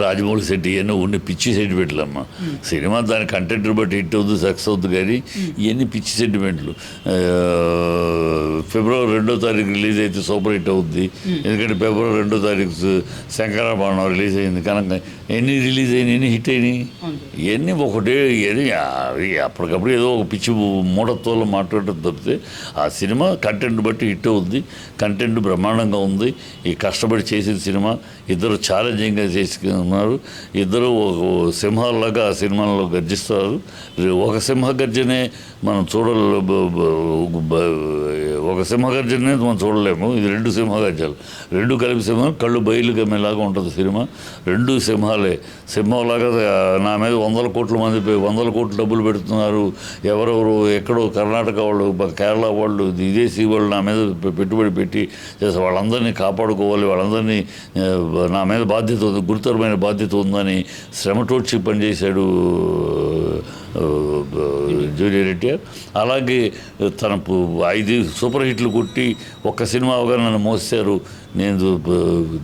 రాజమౌళి శెట్టి ఇవన్నీ ఉండి పిచ్చి సెంటిమెంట్లు అమ్మ. సినిమా దాని కంటెంట్ బట్టి హిట్ అవుద్దు, సక్సెస్ అవుద్దు, కానీ ఇవన్నీ పిచ్చి సెంటిమెంట్లు. ఫిబ్రవరి 2వ తారీఖు రిలీజ్ అయితే సూపర్ హిట్ అవుద్ది. ఎందుకంటే ఫిబ్రవరి 2వ తారీఖు శంకరాభరణం రిలీజ్ అయింది కనుక ఎన్ని రిలీజ్ అయినాయి, ఎన్ని హిట్ అయినాయి, ఇవన్నీ ఒకటే. అది అప్పటికప్పుడు ఏదో ఒక పిచ్చి మూఢత్వంలో మాట్లాడటం తప్పితే ఆ సినిమా కంటెంట్ బట్టి హిట్ అవుద్ది. కంటెంట్ బ్రహ్మాండంగా ఉంది. ఈ కష్టపడి చేసిన సినిమా, ఇద్దరు ఛాలెంజింగ్గా చేసుకున్నారు. ఇద్దరు సింహాల్లాగా ఆ సినిమాలో గర్జిస్తారు. ఒక సింహ గర్జనే మనం ఒక సింహగర్జనే మనం చూడలేము. ఇది 2 సింహగర్జాలు, 2 కలిపి సింహం కళ్ళు బయలు గమ్మేలాగా ఉంటుంది సినిమా. 2 సింహాలే. సింహంలాగా నా మీద 100 కోట్ల మంది 100 కోట్లు డబ్బులు పెడుతున్నారు. ఎవరెవరు ఎక్కడో కర్ణాటక వాళ్ళు, కేరళ వాళ్ళు, విదేశీ వాళ్ళు నా మీద పెట్టుబడి పెట్టి చేస్తారు. వాళ్ళందరినీ కాపాడుకోవాలి, వాళ్ళందరినీ నా మీద బాధ్యత ఉంది, గురుతరమైన బాధ్యత ఉందని శ్రమటోడ్చి పనిచేశాడు జూనియర్ ఎన్టీఆర్. అలాగే తన 5 సూపర్ హిట్లు కొట్టి ఒక్క సినిమా అవగానే నన్ను మోసారు, నేను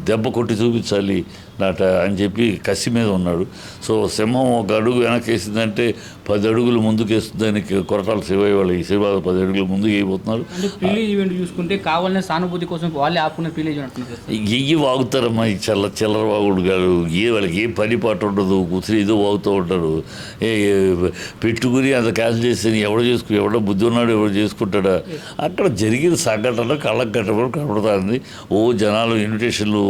దెబ్బ కొట్టి చూపించాలి నాట అని చెప్పి కసి మీద ఉన్నాడు. సో సింహం ఒక అడుగు వెనకేసిందంటే 10 అడుగులు ముందుకేస్తుందని కొరటాల శివయ్య వాళ్ళు ఈ సినిమా 10 అడుగులు ముందుకు అయిపోతున్నారు. ఈవెంట్ చూసుకుంటే కావాలనే సానుభూతి కోసం వాళ్ళే ఆపుకున్న ప్రిలీజ్ ఎయ్యి వాగుతారమ్మా. ఈ చిల్లర వాగుడు కాదు. వాళ్ళకి ఏ పని పాట ఉండదు, కూతురు ఏదో వాగుతూ ఉంటారు. పెట్టుకుని అంత క్యాన్సిల్ చేసి ఎవడో బుద్ధి ఉన్నాడు, ఎవడో చేసుకుంటాడా. అక్కడ జరిగిన సంఘటన కళ్ళకు కట్టబడి కనబడుతుంది. జనాలు ఇన్విటేషన్లు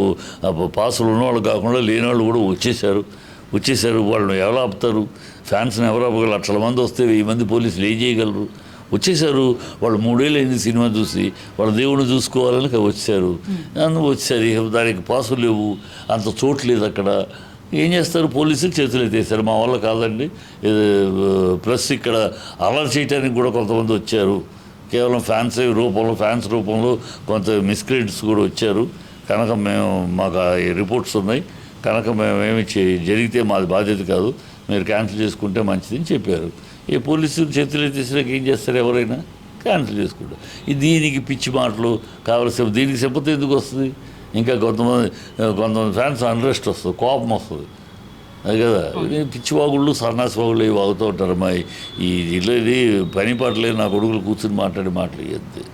పాసులు ఉన్నవాళ్ళు కాకుండా లేని వాళ్ళు కూడా వచ్చేసారు. వాళ్ళని ఎవరు ఆపుతారు? ఫ్యాన్స్ని ఎవరు ఆపగలరు? లక్షల మంది వస్తే 1000 మంది పోలీసులు ఏం చేయగలరు? వచ్చేసారు. వాళ్ళు 3 ఏళ్ళు అయింది సినిమా చూసి, వాళ్ళ దేవుడిని చూసుకోవాలని వచ్చారు. దానికి పాసులు లేవు, అంత చోటు లేదు అక్కడ. ఏం చేస్తారు? పోలీసులు చేతులు ఎత్తేసారు. మా వల్ల కాదండి. ప్లస్ ఇక్కడ అలర్ట్ చేయడానికి కూడా కొంతమంది వచ్చారు. కేవలం ఫ్యాన్స్ రూపంలో కొంత మిస్క్రియేట్స్ కూడా వచ్చారు. కనుక మాకు రిపోర్ట్స్ ఉన్నాయి కనుక మేమేమి జరిగితే మాది బాధ్యత కాదు, మీరు క్యాన్సిల్ చేసుకుంటే మంచిదని చెప్పారు. ఈ పోలీసులు చేతులు ఎత్తేసినాక ఏం చేస్తారు? ఎవరైనా క్యాన్సిల్ చేసుకుంటారు. దీనికి పిచ్చి మాటలు కావాల్సిన, దీనికి సింపతి ఎందుకు వస్తుంది? ఇంకా కొంతమంది ఫ్యాన్స్ అన్రెస్ట్ వస్తుంది, కోపం వస్తుంది. అది కదా, పిచ్చివాగుళ్ళు సన్నాసి వాగుళ్ళు ఇవి వాగుతూ ఉంటారు. ఈ జిల్లా ఇది పని పాటలేదు. నా కొడుకులు కూర్చుని మాట్లాడే మాటలు ఇవద్దు.